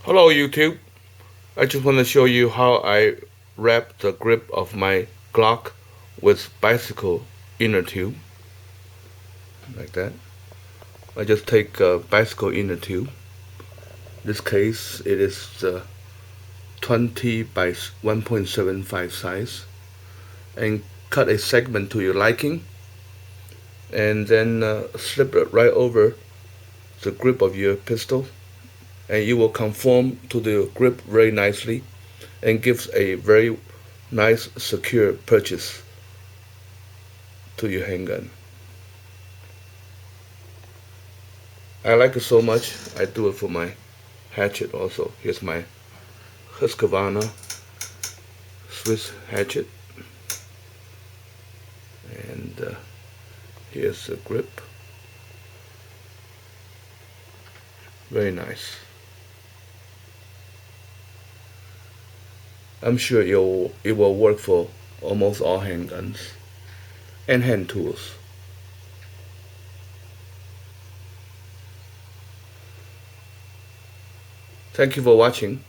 Hello YouTube. I just want to show you how I wrap the grip of my Glock with bicycle inner tube like that. I just take a bicycle inner tube. In this case it is the 20 by 1.75 size, and cut a segment to your liking, and then slip it right over the grip of your pistol, and it will conform to the grip very nicely and gives a very nice secure purchase to your handgun. I like it so much I do it for my hatchet also. Here's my Husqvarna Swiss hatchet, and here's the grip. Very nice. I'm sure it will work for almost all handguns and hand tools. Thank you for watching.